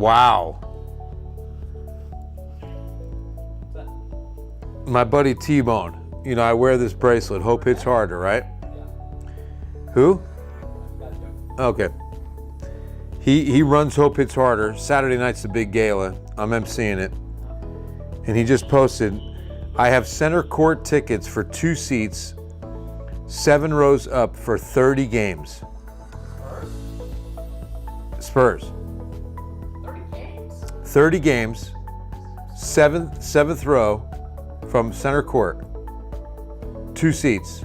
Wow. My buddy T-Bone. You know, I wear this bracelet. Hope hits harder, right? Who? Okay. He runs Hope Hits Harder. Saturday night's the big gala. I'm emceeing it. And he just posted, I have center court tickets for 2 seats, 7 rows up for 30 games. Spurs. 30 games? 30 games, seventh row from center court. 2 seats.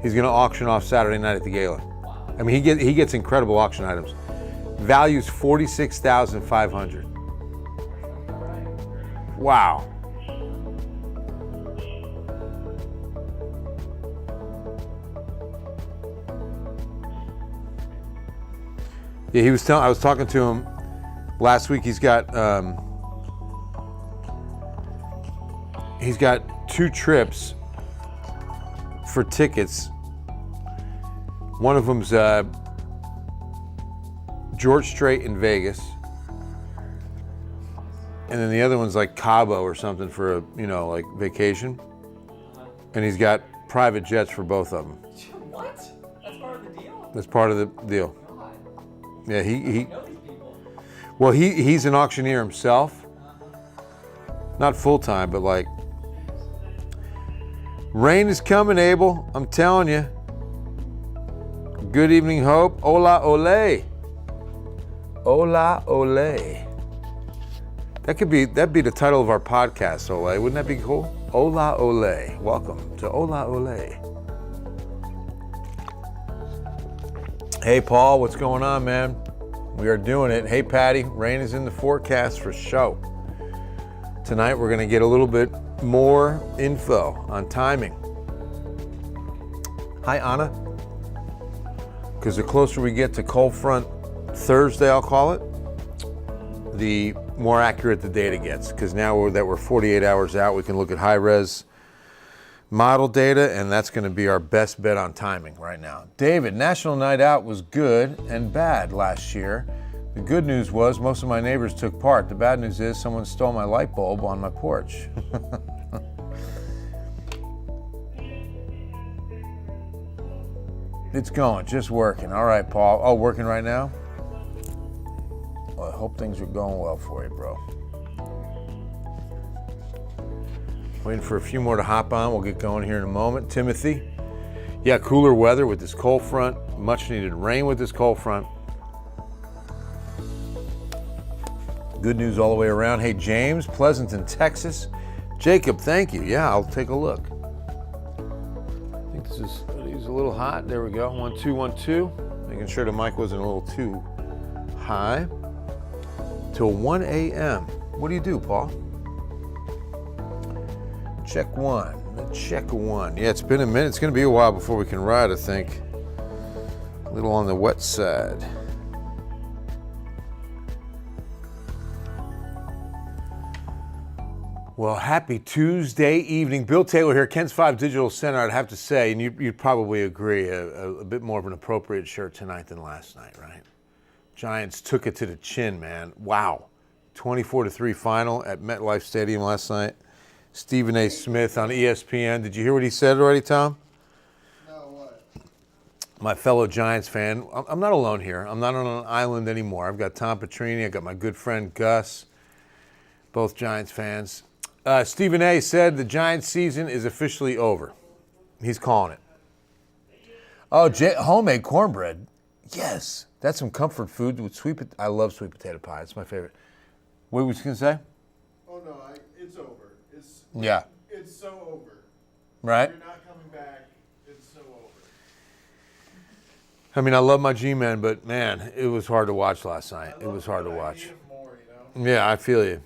He's going to auction off Saturday night at the gala. Wow. I mean, he gets incredible auction items. Value's $46,500. Wow. Yeah, he was telling. I was talking to him last week. He's got 2 trips for tickets. One of them's George Strait in Vegas, and then the other one's like Cabo or something for a like vacation. And he's got private jets for both of them. What? That's part of the deal? That's part of the deal. God. Yeah, I know these people. Well, he's an auctioneer himself. Not full time, but like. Rain is coming, Abel. I'm telling you. Good evening, Hope. Hola, ole. Hola, ole. That'd be the title of our podcast, Ole. Wouldn't that be cool? Hola, ole. Welcome to Hola, ole. Hey, Paul, what's going on, man? We are doing it. Hey, Patty, rain is in the forecast for show. Tonight, we're going to get a little bit more info on timing. Hi, Anna. Because the closer we get to cold front Thursday, I'll call it, the more accurate the data gets. Because now that we're 48 hours out, we can look at high-res model data, and that's going to be our best bet on timing right now. David, National Night Out was good and bad last year. The good news was most of my neighbors took part. The bad news is someone stole my light bulb on my porch. It's going, just working. All right, Paul. Oh, working right now? Well, I hope things are going well for you, bro. Waiting for a few more to hop on. We'll get going here in a moment. Timothy. Yeah, cooler weather with this cold front. Much needed rain with this cold front. Good news all the way around. Hey, James, Pleasanton, Texas. Jacob, thank you. Yeah, I'll take a look. I think this is a little hot. There we go. 1, 2, 1, 2. Making sure the mic wasn't a little too high. Till 1 a.m. What do you do, Paul? Check 1. Check 1. Yeah, it's been a minute. It's going to be a while before we can ride, I think. A little on the wet side. Well, happy Tuesday evening. Bill Taylor here, Ken's 5 Digital Center. I'd have to say, and you'd probably agree, a bit more of an appropriate shirt tonight than last night, right? Giants took it to the chin, man. Wow. 24-3 final at MetLife Stadium last night. Stephen A. Smith on ESPN. Did you hear what he said already, Tom? No, what? My fellow Giants fan. I'm not alone here. I'm not on an island anymore. I've got Tom Petrini. I've got my good friend Gus, both Giants fans. Stephen A. said the Giants season is officially over. He's calling it. Oh, homemade cornbread. Yes. That's some comfort food with I love sweet potato pie. It's my favorite. What was you going to say? Oh, no, it's over. Yeah. It's so over. Right? You're not coming back. It's so over. I mean, I love my G-Men, but, man, it was hard to watch last night. It was hard to watch. I need it more, you know? Yeah, I feel you.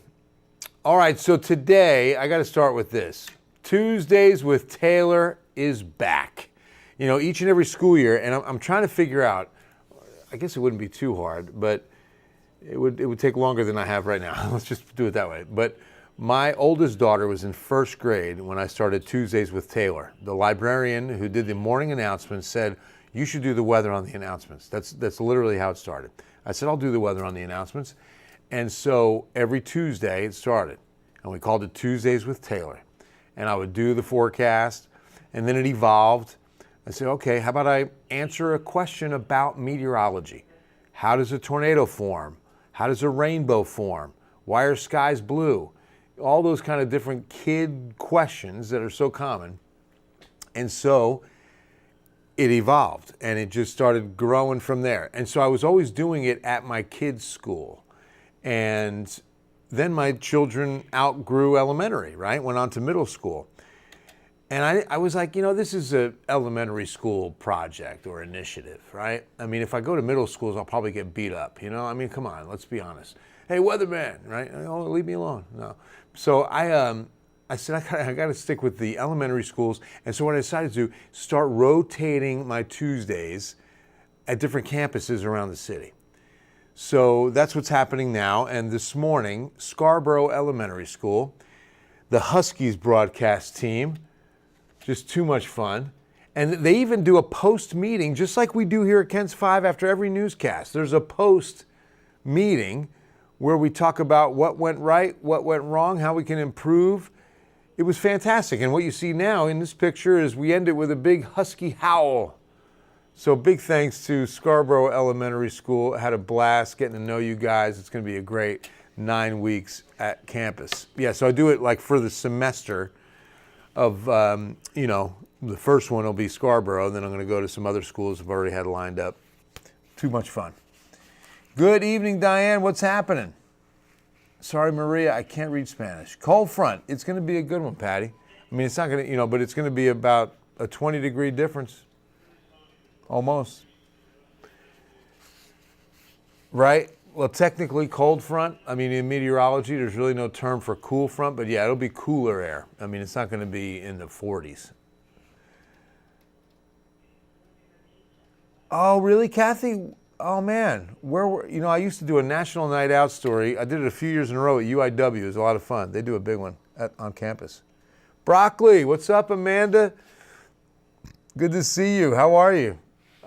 All right, so today, I got to start with this. Tuesdays with Taylor is back. You know, each and every school year, and I'm trying to figure out, I guess it wouldn't be too hard, but it would take longer than I have right now. Let's just do it that way. But my oldest daughter was in first grade when I started Tuesdays with Taylor. The librarian who did the morning announcements said, you should do the weather on the announcements. That's literally how it started. I said, I'll do the weather on the announcements. And so every Tuesday it started, and we called it Tuesdays with Taylor. And I would do the forecast, and then it evolved. I said, okay, how about I answer a question about meteorology? How does a tornado form? How does a rainbow form? Why are skies blue? All those kind of different kid questions that are so common. And so it evolved, and it just started growing from there. And so I was always doing it at my kids' school. And then my children outgrew elementary, right? Went on to middle school. And I was like, this is an elementary school project or initiative, right? I mean, if I go to middle schools, I'll probably get beat up, I mean, come on, let's be honest. Hey, weatherman, right? Oh, leave me alone. No. So I said, I got to stick with the elementary schools. And so what I decided to do, start rotating my Tuesdays at different campuses around the city. So that's what's happening now. And this morning, Scarborough Elementary School, the Huskies broadcast team, just too much fun. And they even do a post meeting, just like we do here at Kent's 5 after every newscast. There's a post meeting where we talk about what went right, what went wrong, how we can improve. It was fantastic. And what you see now in this picture is we end it with a big husky howl. So big thanks to Scarborough Elementary School. I had a blast getting to know you guys. It's going to be a great 9 weeks at campus. Yeah, so I do it like for the semester of, the first one will be Scarborough, then I'm going to go to some other schools I've already had lined up. Too much fun. Good evening, Diane. What's happening? Sorry, Maria, I can't read Spanish. Cold front. It's going to be a good one, Patty. I mean, it's not going to, but it's going to be about a 20-degree difference. Almost. Right? Well, technically, cold front. I mean, in meteorology, there's really no term for cool front, but yeah, it'll be cooler air. I mean, it's not going to be in the 40s. Oh, really, Kathy? Oh, man. Where were, I used to do a National Night Out story. I did it a few years in a row at UIW. It was a lot of fun. They do a big one on campus. Broccoli, what's up, Amanda? Good to see you. How are you?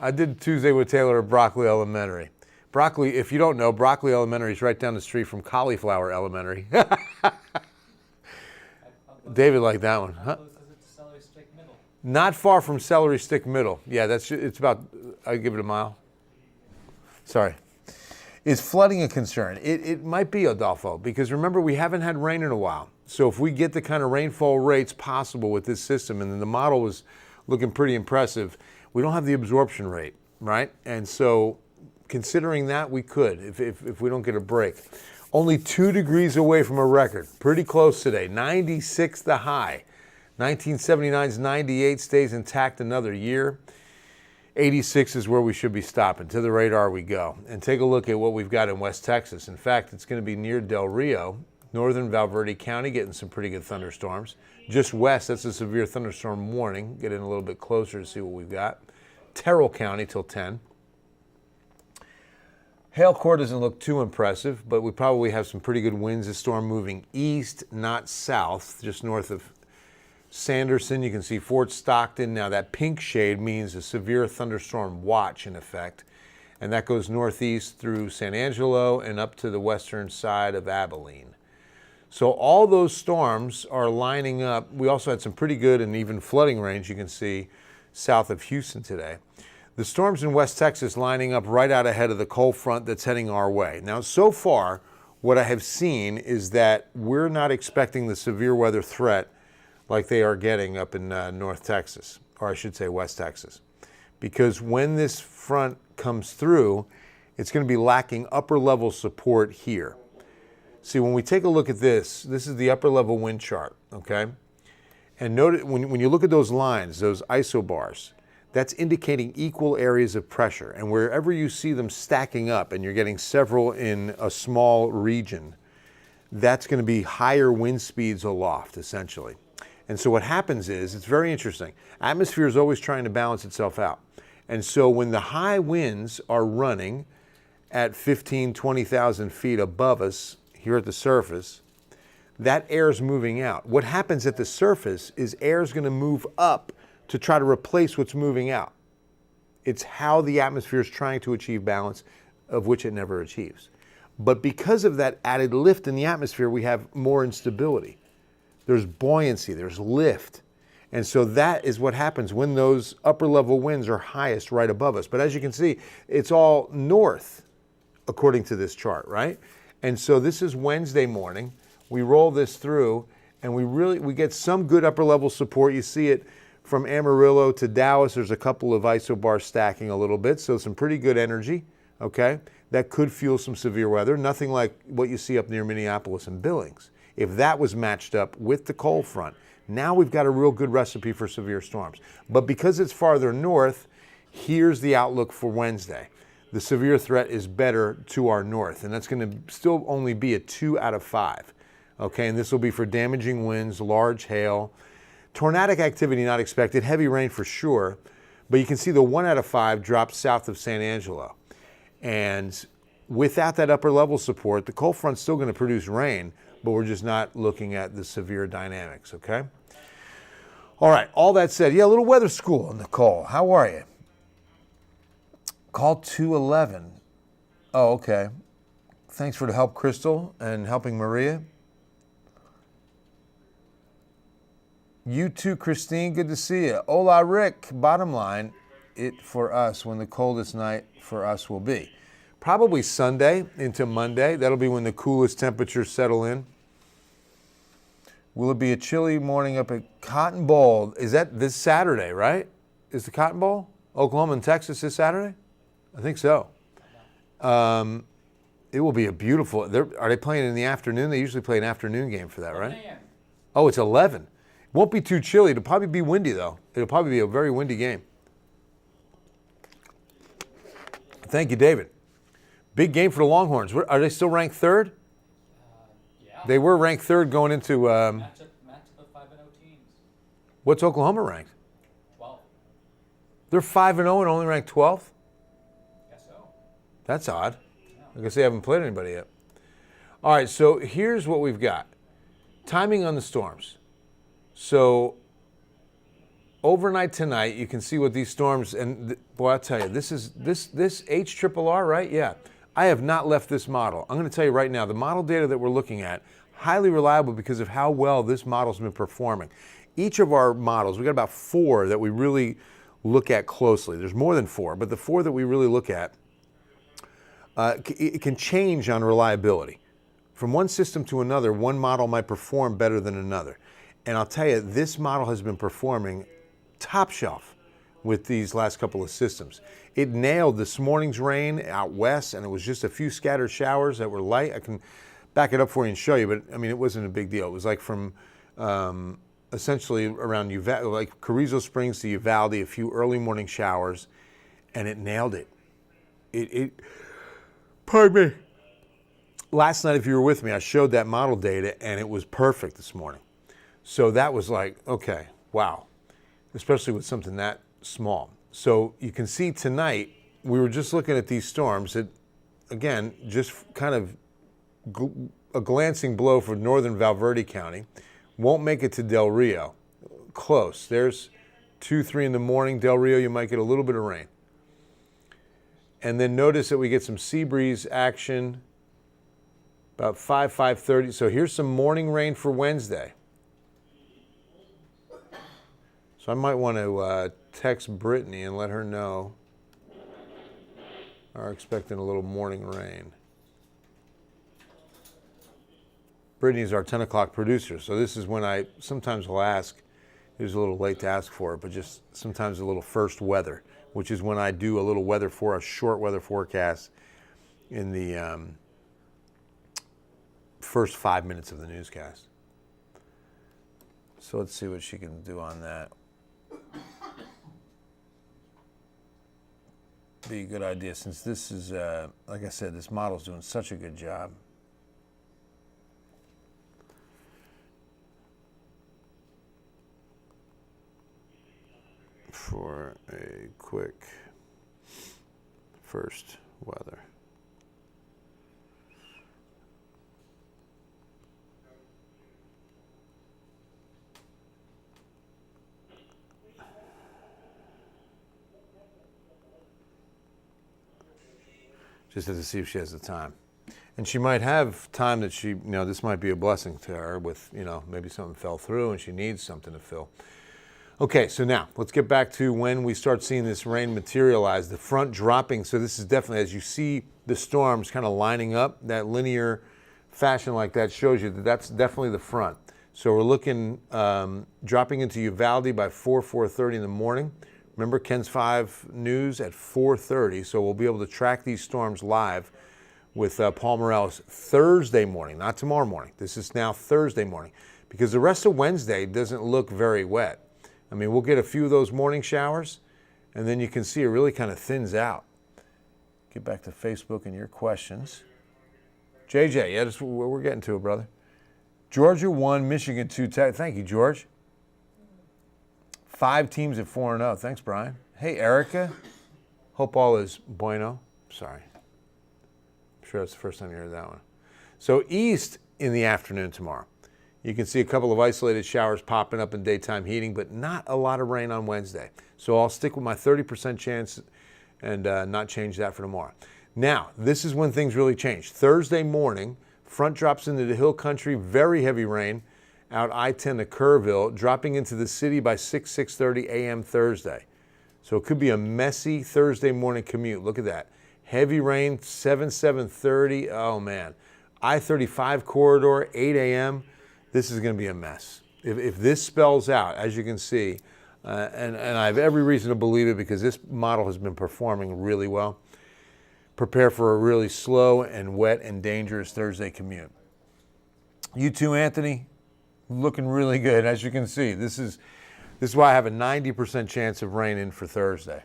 I did Tuesday with Taylor at Broccoli Elementary. Broccoli, if you don't know, Broccoli Elementary is right down the street from Cauliflower Elementary. David liked that one. Huh? Celery Stick Middle. Not far from Celery Stick Middle. Yeah, it's about, I'd give it a mile. Sorry. Is flooding a concern? It might be, Adolfo, because remember, we haven't had rain in a while. So if we get the kind of rainfall rates possible with this system, and then the model was looking pretty impressive, we don't have the absorption rate, right? And so considering that, we could, if we don't get a break. Only 2 degrees away from a record. Pretty close today. 96 the high. 1979's 98 stays intact another year. 86 is where we should be stopping. To the radar we go. And take a look at what we've got in West Texas. In fact, it's going to be near Del Rio, northern Valverde County, getting some pretty good thunderstorms. Just west, that's a severe thunderstorm warning. Get in a little bit closer to see what we've got. Terrell County till 10. Hail core doesn't look too impressive, but we probably have some pretty good winds. The storm moving east, not south, just north of Sanderson. You can see Fort Stockton. Now that pink shade means a severe thunderstorm watch in effect, and that goes northeast through San Angelo and up to the western side of Abilene. So all those storms are lining up. We also had some pretty good and even flooding range, you can see, south of Houston today. The storms in West Texas lining up right out ahead of the cold front that's heading our way. Now, so far, what I have seen is that we're not expecting the severe weather threat like they are getting up in North Texas, or I should say West Texas. Because when this front comes through, it's going to be lacking upper level support here. See, when we take a look at this is the upper level wind chart, okay? And note when you look at those lines, those isobars, that's indicating equal areas of pressure. And wherever you see them stacking up and you're getting several in a small region, that's going to be higher wind speeds aloft, essentially. And so what happens is, it's very interesting. Atmosphere is always trying to balance itself out. And so when the high winds are running at 15, 20,000 feet above us here at the surface, that air is moving out. What happens at the surface is air is going to move up to try to replace what's moving out. It's how the atmosphere is trying to achieve balance, of which it never achieves. But because of that added lift in the atmosphere, we have more instability. There's buoyancy, there's lift. And so that is what happens when those upper level winds are highest right above us. But as you can see, it's all north according to this chart, right? And so this is Wednesday morning. We roll this through and we get some good upper level support. You see it from Amarillo to Dallas. There's a couple of isobars stacking a little bit. So some pretty good energy, okay? That could fuel some severe weather. Nothing like what you see up near Minneapolis and Billings. If that was matched up with the cold front, now we've got a real good recipe for severe storms. But because it's farther north, here's the outlook for Wednesday. The severe threat is better to our north, and that's going to still only be a 2 out of 5. Okay, and this will be for damaging winds, large hail, tornadic activity not expected, heavy rain for sure, but you can see the 1 out of 5 drops south of San Angelo. And without that upper level support, the cold front's still going to produce rain, but we're just not looking at the severe dynamics, okay? All right, all that said, yeah, a little weather school, Nicole. How are you? Call 211. Oh, okay. Thanks for the help, Crystal, and helping Maria. You too, Christine. Good to see you. Hola, Rick. Bottom line, it for us when the coldest night for us will be. Probably Sunday into Monday. That'll be when the coolest temperatures settle in. Will it be a chilly morning up at Cotton Bowl? Is that this Saturday, right? Is the Cotton Bowl? Oklahoma and Texas this Saturday? I think so. It will be a beautiful. Are they playing in the afternoon? They usually play an afternoon game for that, right? 11 a.m. Oh, it's 11. It won't be too chilly. It'll probably be windy, though. It'll probably be a very windy game. Thank you, David. Big game for the Longhorns. Are they still ranked third? Yeah. They were ranked third going into. Matchup of 5-0 teams. What's Oklahoma ranked? 12. They're 5-0 and only ranked 12th? Guess so. That's odd. I guess they haven't played anybody yet. All right, so here's what we've got. Timing on the storms. So overnight tonight, you can see what these storms, and boy, I'll tell you, this HRRR, right? Yeah. I have not left this model. I'm going to tell you right now, the model data that we're looking at, highly reliable because of how well this model's been performing. Each of our models, we've got about 4 that we really look at closely. There's more than 4, but the 4 that we really look at, it can change on reliability. From one system to another, one model might perform better than another. And I'll tell you, this model has been performing top shelf with these last couple of systems. It nailed this morning's rain out west, and it was just a few scattered showers that were light. I can back it up for you and show you, but I mean, it wasn't a big deal. It was like from essentially around Uvalde, like Carrizo Springs to Uvalde, a few early morning showers, and it nailed it. Pardon me. Last night, if you were with me, I showed that model data, and it was perfect this morning. So that was like, okay, wow, especially with something that small. So you can see tonight, we were just looking at these storms that, again, just kind of a glancing blow for northern Valverde County. Won't make it to Del Rio. Close. There's 2, 3 in the morning. Del Rio, you might get a little bit of rain. And then notice that we get some sea breeze action about 5:30. So here's some morning rain for Wednesday. So I might want to text Brittany and let her know are expecting a little morning rain. Brittany's our 10 o'clock producer, so this is when I sometimes will ask, it was a little late to ask for it, but just sometimes a little first weather, which is when I do a little weather for a short weather forecast in the first 5 minutes of the newscast. So let's see what she can do on that. Be a good idea since this is, like I said, this model's doing such a good job. For a quick first weather. Just have to see if she has the time. And she might have time that she, this might be a blessing to her with, maybe something fell through and she needs something to fill. Okay, so now let's get back to when we start seeing this rain materialize. The front dropping, so this is definitely, as you see the storms kind of lining up, that linear fashion like that shows you that that's definitely the front. So we're looking, dropping into Uvalde by 4:30 in the morning. Remember Ken's 5 News at 4:30, so we'll be able to track these storms live with Paul Morales Thursday morning, not tomorrow morning. This is now Thursday morning, because the rest of Wednesday doesn't look very wet. I mean, we'll get a few of those morning showers, and then you can see it really kind of thins out. Get back to Facebook and your questions. JJ, yeah, that's what we're getting to, brother. Georgia 1, Michigan 2. Thank you, George. 5 teams at 4-0. Thanks, Brian. Hey, Erica. Hope all is bueno. Sorry. I'm sure that's the first time you heard that one. So east in the afternoon tomorrow. You can see a couple of isolated showers popping up in daytime heating, but not a lot of rain on Wednesday. So I'll stick with my 30% chance and not change that for tomorrow. Now, this is when things really change. Thursday morning, front drops into the hill country, very heavy rain out I-10 to Kerrville, dropping into the city by 6:30 a.m. Thursday. So it could be a messy Thursday morning commute. Look at that. Heavy rain, 7:30. Oh, man. I-35 corridor, 8 a.m. This is going to be a mess. If this spells out, as you can see, and I have every reason to believe it because this model has been performing really well, prepare for a really slow and wet and dangerous Thursday commute. You too, Anthony, looking really good. As you can see, this is why I have a 90% chance of rain in for Thursday.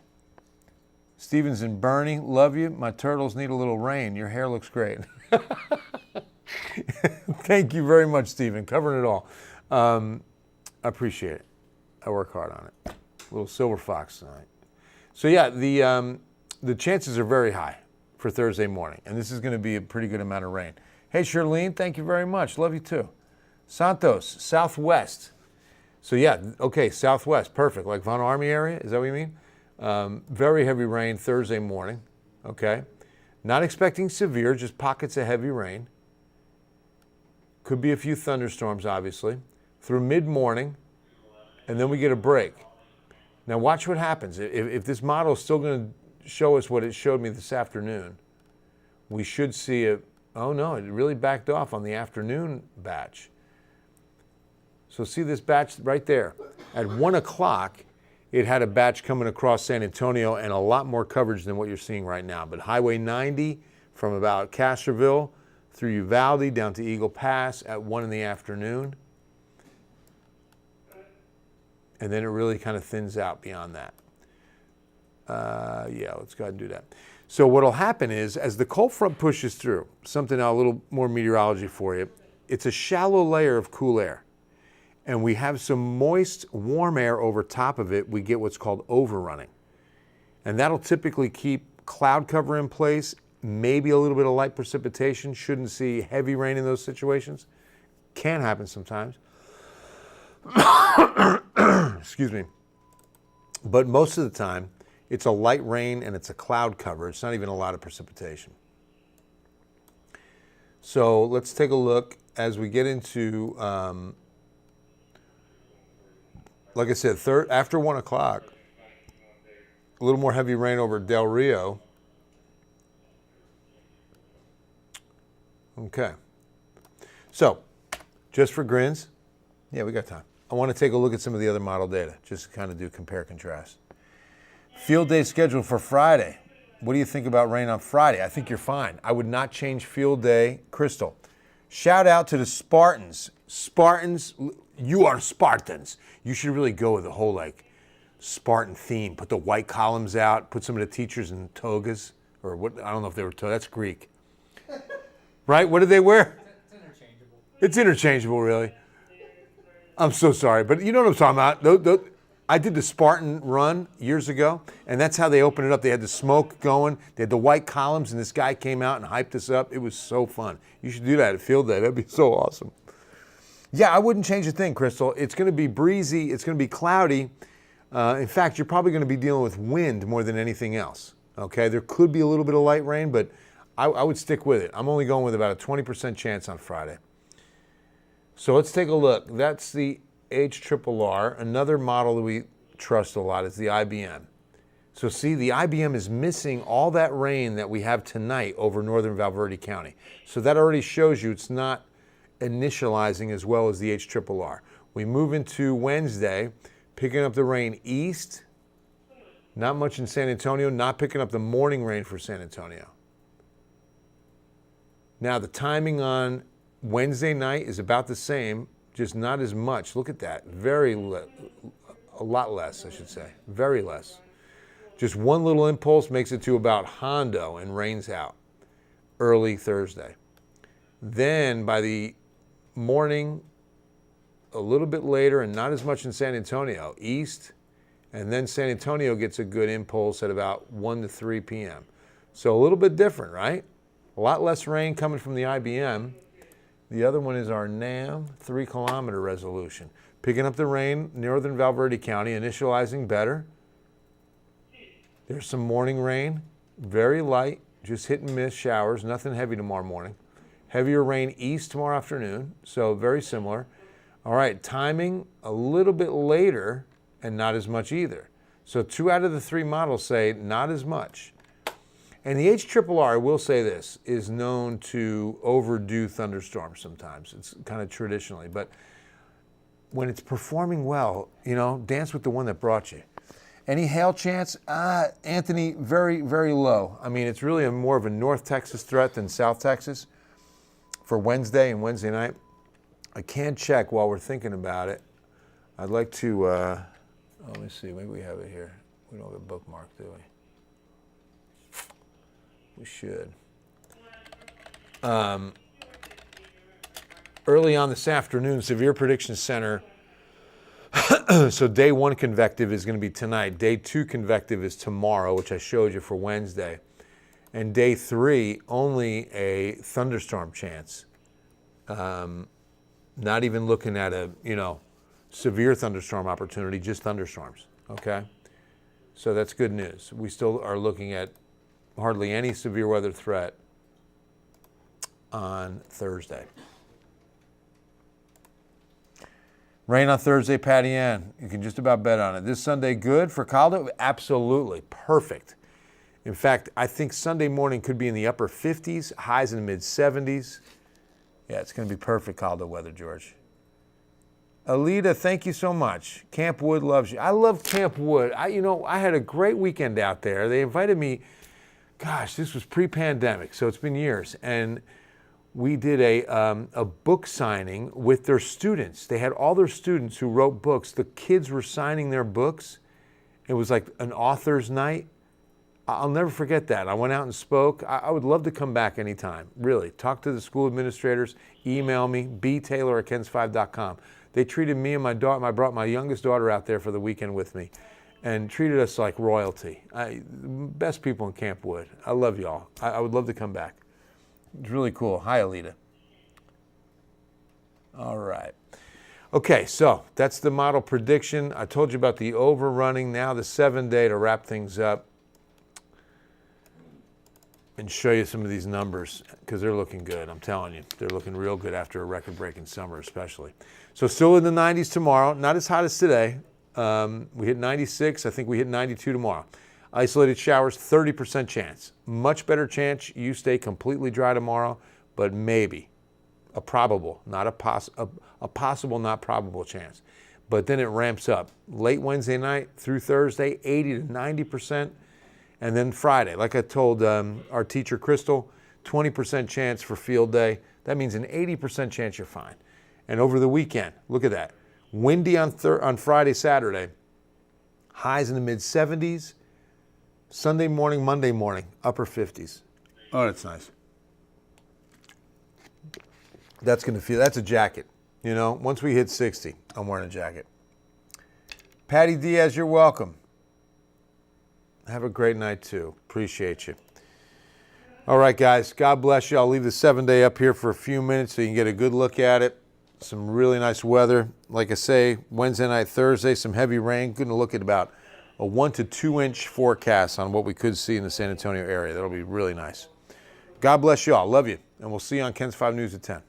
Stevens and Bernie, love you. My turtles need a little rain. Your hair looks great. Thank you very much, Stephen. Covering it all. I appreciate it. I work hard on it. Little silver fox tonight. So yeah, the chances are very high for Thursday morning, and this is going to be a pretty good amount of rain. Hey, Charlene, thank you very much. Love you too. Santos, southwest. So yeah, okay, southwest, perfect. Like Von Army area, is that what you mean? Very heavy rain Thursday morning, okay? Not expecting severe, just pockets of heavy rain. Could be a few thunderstorms, obviously, through mid-morning, and then we get a break. Now watch what happens. If this model is still going to show us what it showed me this afternoon, we should see it. Oh no, it really backed off on the afternoon batch. So see this batch right there. At 1 o'clock, it had a batch coming across San Antonio and a lot more coverage than what you're seeing right now. But Highway 90 from about Castroville through Uvalde down to Eagle Pass at 1 in the afternoon. And then it really kind of thins out beyond that. Yeah, let's go ahead and do that. So what will happen is, as the cold front pushes through, something now a little more meteorology for you, it's a shallow layer of cool air. And we have some moist, warm air over top of it. We get what's called overrunning. And that'll typically keep cloud cover in place, maybe a little bit of light precipitation. Shouldn't see heavy rain in those situations. Can happen sometimes. Excuse me. But most of the time, it's a light rain and it's a cloud cover. It's not even a lot of precipitation. So let's take a look as we get into, like I said, after 1 o'clock, a little more heavy rain over Del Rio. Okay. So, just for grins, yeah, we got time. I want to take a look at some of the other model data, just to kind of do compare contrast. Field day scheduled for Friday. What do you think about rain on Friday? I think you're fine. I would not change field day. Crystal, shout out to the Spartans. Spartans, you are Spartans. You should really go with the whole like Spartan theme. Put the white columns out. Put some of the teachers in togas, or what? I don't know if they were togas. That's Greek, right? What did they wear? It's interchangeable. It's interchangeable, really. I'm so sorry, but you know what I'm talking about. I did the Spartan run years ago, and that's how they opened it up. They had the smoke going. They had the white columns, and this guy came out and hyped us up. It was so fun. You should do that at field day. That'd be so awesome. Yeah, I wouldn't change a thing, Crystal. It's going to be breezy. It's going to be cloudy. In fact, you're probably going to be dealing with wind more than anything else. Okay, there could be a little bit of light rain, but I would stick with it. I'm only going with about a 20% chance on Friday. So let's take a look. That's the HRRR. Another model that we trust a lot is the IBM. So see, the IBM is missing all that rain that we have tonight over northern Valverde County. So that already shows you it's not initializing as well as the HRRR. We move into Wednesday, picking up the rain east. Not much in San Antonio, not picking up the morning rain for San Antonio. Now the timing on Wednesday night is about the same, just not as much. Look at that, a lot less, I should say, very less. Just one little impulse makes it to about Hondo and rains out early Thursday. Then by the morning, a little bit later, and not as much in San Antonio, east, and then San Antonio gets a good impulse at about 1 to 3 p.m. So a little bit different, right? A lot less rain coming from the IBM. The other one is our NAM 3-kilometer resolution. Picking up the rain, northern Valverde County, initializing better. There's some morning rain, very light, just hit and miss showers, nothing heavy tomorrow morning. Heavier rain east tomorrow afternoon, so very similar. All right, timing a little bit later and not as much either. So 2 out of the 3 models say not as much. And the HRRR, I will say this, is known to overdo thunderstorms sometimes. It's kind of traditionally, but when it's performing well, you know, dance with the one that brought you. Any hail chance? Anthony, very, very low. I mean, it's really more of a North Texas threat than South Texas for Wednesday and Wednesday night. I can check while we're thinking about it. I'd like to, let me see, maybe we have it here. We don't have a bookmark, do we? We should. Early on this afternoon, Severe Prediction Center. So day 1 convective is going to be tonight. Day 2 convective is tomorrow, which I showed you for Wednesday. And day 3, only a thunderstorm chance. Not even looking at a, severe thunderstorm opportunity, just thunderstorms, okay? So that's good news. We still are looking at hardly any severe weather threat on Thursday. Rain on Thursday, Patty Ann. You can just about bet on it. This Sunday good for Caldo? Absolutely. Perfect. In fact, I think Sunday morning could be in the upper 50s, highs in the mid 70s. Yeah, it's going to be perfect Caldo weather, George. Alita, thank you so much. Camp Wood loves you. I love Camp Wood. I had a great weekend out there. They invited me, gosh, this was pre-pandemic, so it's been years. And we did a book signing with their students. They had all their students who wrote books. The kids were signing their books. It was like an author's night. I'll never forget that. I went out and spoke. I would love to come back anytime, really. Talk to the school administrators, email me, btaylor@kens5.com. They treated me and my daughter, I brought my youngest daughter out there for the weekend with me and treated us like royalty. Best people in Camp Wood. I love y'all. I would love to come back. It's really cool. Hi, Alita. All right. Okay, so that's the model prediction. I told you about the overrunning. Now the 7-day to wrap things up and show you some of these numbers because they're looking good. I'm telling you, they're looking real good after a record-breaking summer especially. So still in the 90s tomorrow. Not as hot as today. We hit 96. I think we hit 92 tomorrow. Isolated showers, 30% chance. Much better chance you stay completely dry tomorrow, but maybe a probable, not a possible, not probable chance. But then it ramps up. Late Wednesday night through Thursday, 80 to 90%. And then Friday, like I told our teacher, Crystal, 20% chance for field day. That means an 80% chance you're fine. And over the weekend, look at that. Windy on Friday, Saturday. Highs in the mid-70s. Sunday morning, Monday morning, upper 50s. Oh, that's nice. That's a jacket. Once we hit 60, I'm wearing a jacket. Patty Diaz, you're welcome. Have a great night too. Appreciate you. All right, guys. God bless you. I'll leave the 7-day up here for a few minutes so you can get a good look at it. Some really nice weather. Like I say, Wednesday night, Thursday, some heavy rain. Going to look at about a 1 to 2 inch forecast on what we could see in the San Antonio area. That'll be really nice. God bless you all. Love you. And we'll see you on Ken's 5 News at 10.